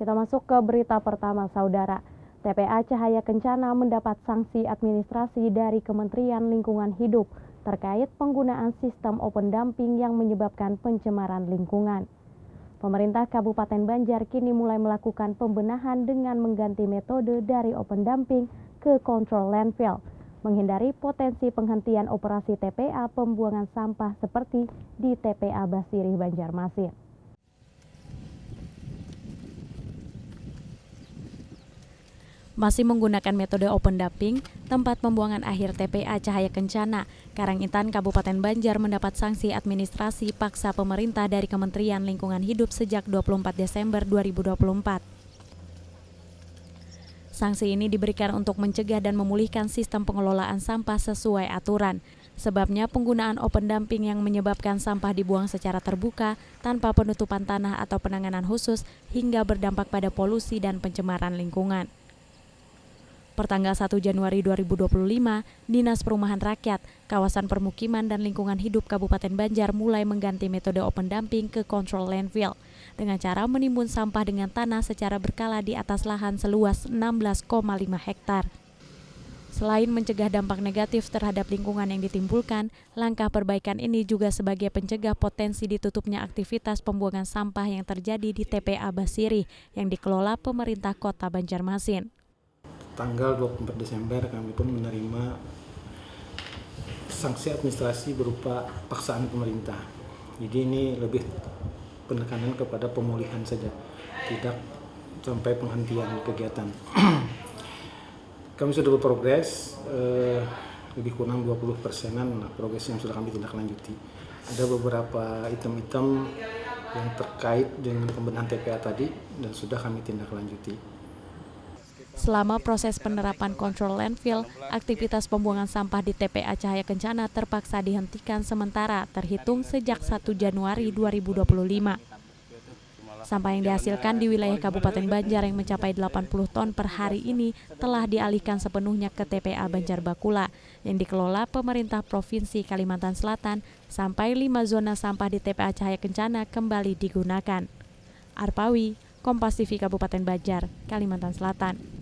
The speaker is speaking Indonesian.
Kita masuk ke berita pertama, Saudara. TPA Cahaya Kencana mendapat sanksi administrasi dari Kementerian Lingkungan Hidup terkait penggunaan sistem open dumping yang menyebabkan pencemaran lingkungan. Pemerintah Kabupaten Banjar kini mulai melakukan pembenahan dengan mengganti metode dari open dumping ke control landfill, menghindari potensi penghentian operasi TPA pembuangan sampah seperti di TPA Basirih, Banjarmasin. Masih menggunakan metode open dumping, tempat pembuangan akhir TPA Cahaya Kencana, Karangintan, Kabupaten Banjar mendapat sanksi administrasi paksa pemerintah dari Kementerian Lingkungan Hidup sejak 24 Desember 2024. Sanksi ini diberikan untuk mencegah dan memulihkan sistem pengelolaan sampah sesuai aturan. Sebabnya penggunaan open dumping yang menyebabkan sampah dibuang secara terbuka tanpa penutupan tanah atau penanganan khusus hingga berdampak pada polusi dan pencemaran lingkungan. Pertanggal 1 Januari 2025, Dinas Perumahan Rakyat, Kawasan Permukiman dan Lingkungan Hidup Kabupaten Banjar mulai mengganti metode open dumping ke control landfill dengan cara menimbun sampah dengan tanah secara berkala di atas lahan seluas 16,5 hektar. Selain mencegah dampak negatif terhadap lingkungan yang ditimbulkan, langkah perbaikan ini juga sebagai pencegah potensi ditutupnya aktivitas pembuangan sampah yang terjadi di TPA Basirih yang dikelola pemerintah Kota Banjarmasin. Tanggal 24 Desember kami pun menerima sanksi administrasi berupa paksaan pemerintah. Jadi ini lebih penekanan kepada pemulihan saja, tidak sampai penghentian kegiatan. Kami sudah berprogres lebih kurang 20%-an progres yang sudah kami tindak lanjuti. Ada beberapa item-item yang terkait dengan pembenahan TPA tadi dan sudah kami tindak lanjuti. Selama proses penerapan control landfill, aktivitas pembuangan sampah di TPA Cahaya Kencana terpaksa dihentikan sementara terhitung sejak 1 Januari 2025. Sampah yang dihasilkan di wilayah Kabupaten Banjar yang mencapai 80 ton per hari ini telah dialihkan sepenuhnya ke TPA Banjar Bakula yang dikelola pemerintah Provinsi Kalimantan Selatan sampai 5 zona sampah di TPA Cahaya Kencana kembali digunakan. Arpawi, Kompas TV Kabupaten Banjar, Kalimantan Selatan.